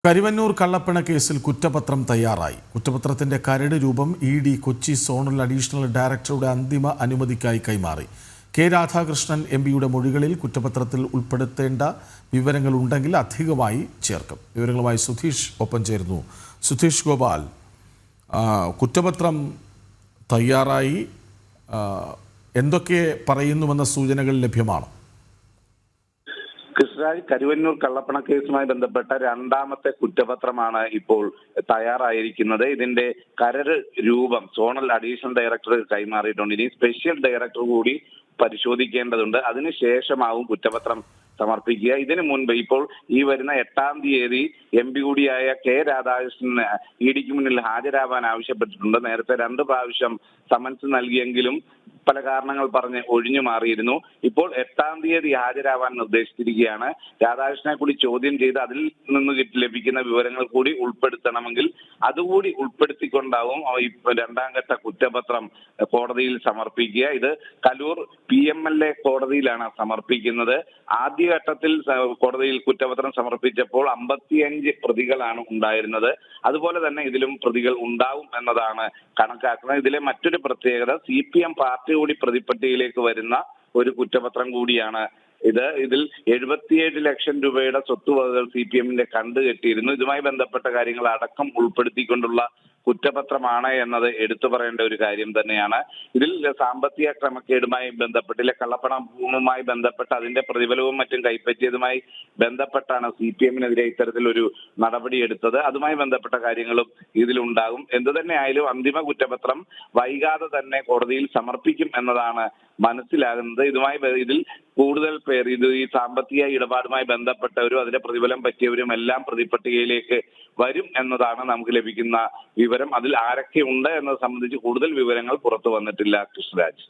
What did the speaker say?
കരിവന്നൂർ കള്ളപ്പണ കേസിൽ കുറ്റപത്രം തയ്യാറായി. കുറ്റപത്രത്തിന്റെ കരട് രൂപം ഇ.ഡി. കൊച്ചി സോണൽ അഡീഷണൽ ഡയറക്ടറുടെ അന്തിമ അനുമതിക്കായി കൈമാറി. കെ രാധാകൃഷ്ണൻ എം.പിയുടെ മൊഴികളിൽ കുറ്റപത്രത്തിൽ ഉൾപ്പെടുത്തേണ്ട വിവരങ്ങൾ ഉണ്ടെങ്കിൽ അധികമായി ചേർക്കും. വിവരങ്ങളുമായി സുധീഷ് ഒപ്പം ചേരുന്നു. സുധീഷ് ഗോപാൽ, കുറ്റപത്രം തയ്യാറായി, എന്തൊക്കെ പറയുന്നുവെന്ന സൂചനകൾ ലഭ്യമാണ്? കൃഷ്ണരാജ്, കരുവന്നൂർ കള്ളപ്പണ കേസുമായി ബന്ധപ്പെട്ട രണ്ടാമത്തെ കുറ്റപത്രമാണ് ഇപ്പോൾ തയ്യാറായിരിക്കുന്നത്. ഇതിന്റെ കരട് രൂപം സോണൽ അഡീഷണൽ ഡയറക്ടർ കൈമാറിയിട്ടുണ്ട്. ഇനി സ്പെഷ്യൽ ഡയറക്ടർ കൂടി പരിശോധിക്കേണ്ടതുണ്ട്. അതിനുശേഷമാവും കുറ്റപത്രം സമർപ്പിക്കുക. ഇതിനു മുൻപ് ഇപ്പോൾ ഈ വരുന്ന 8-ാം തീയതി എം.പി കൂടിയായ കെ രാധാകൃഷ്ണൻ ഇ.ഡിക്ക് മുന്നിൽ ഹാജരാവാൻ ആവശ്യപ്പെട്ടിട്ടുണ്ട്. നേരത്തെ 2 പ്രാവശ്യം സമൻസ് നൽകിയെങ്കിലും പല കാരണങ്ങൾ പറഞ്ഞ് ഒഴിഞ്ഞു മാറിയിരുന്നു. ഇപ്പോൾ 8-ാം തീയതി ഹാജരാവാൻ നിർദ്ദേശിച്ചിരിക്കുകയാണ്. രാധാകൃഷ്ണനെ കൂടി ചോദ്യം ചെയ്ത് അതിൽ നിന്ന് ലഭിക്കുന്ന വിവരങ്ങൾ കൂടി ഉൾപ്പെടുത്തണമെങ്കിൽ അതുകൂടി ഉൾപ്പെടുത്തിക്കൊണ്ടാവും രണ്ടാം ഘട്ട കുറ്റപത്രം കോടതിയിൽ സമർപ്പിക്കുക. ഇത് കലൂർ PMLA കോടതിയിലാണ് സമർപ്പിക്കുന്നത്. ആദ്യഘട്ടത്തിൽ കോടതിയിൽ കുറ്റപത്രം സമർപ്പിച്ചപ്പോൾ 55 പ്രതികളാണ് ഉണ്ടായിരുന്നത്. അതുപോലെ തന്നെ ഇതിലും പ്രതികൾ ഉണ്ടാവും എന്നതാണ് കണക്കാക്കുന്നത്. ഇതിലെ മറ്റൊരു പ്രത്യേകത, CPM പാർട്ടി കൂടി പ്രതിപ്പട്ടികയിലേക്ക് വരുന്ന ഒരു കുറ്റപത്രം കൂടിയാണ് ഇതിൽ 77 ലക്ഷം രൂപയുടെ സ്വത്തുവകകൾ CPMന്റെ കണ്ടുകെട്ടിയിരുന്നു. ഇതുമായി ബന്ധപ്പെട്ട കാര്യങ്ങൾ അടക്കം ഉൾപ്പെടുത്തിക്കൊണ്ടുള്ള കുറ്റപത്രമാണ് എന്നത് എടുത്തു പറയേണ്ട ഒരു കാര്യം തന്നെയാണ്. ഇതിൽ സാമ്പത്തിക ക്രമക്കേടുമായി ബന്ധപ്പെട്ടില്ല, കള്ളപ്പണവുമായി ബന്ധപ്പെട്ട് അതിന്റെ പ്രതിഫലവും മറ്റും കൈപ്പറ്റിയതുമായി ബന്ധപ്പെട്ടാണ് CPMനെതിരെ ഇത്തരത്തിലൊരു നടപടി എടുത്തത്. അതുമായി ബന്ധപ്പെട്ട കാര്യങ്ങളും ഇതിലുണ്ടാകും. എന്തു തന്നെ ആയാലും അന്തിമ കുറ്റപത്രം വൈകാതെ തന്നെ കോടതിയിൽ സമർപ്പിക്കും എന്നതാണ് മനസ്സിലാകുന്നത്. ഇതിൽ കൂടുതൽ പേർ ഈ സാമ്പത്തിക ഇടപാടുമായി ബന്ധപ്പെട്ടവരും അതിന്റെ പ്രതിഫലം പറ്റിയവരും എല്ലാം പ്രതിപട്ടികയിലേക്ക് വരും എന്നതാണ് നമുക്ക് ലഭിക്കുന്ന വിവരം. അതിൽ ആരൊക്കെ ഉണ്ട് എന്നത് സംബന്ധിച്ച് കൂടുതൽ വിവരങ്ങൾ പുറത്തു വന്നിട്ടില്ല. കൃഷ്ണരാജ്.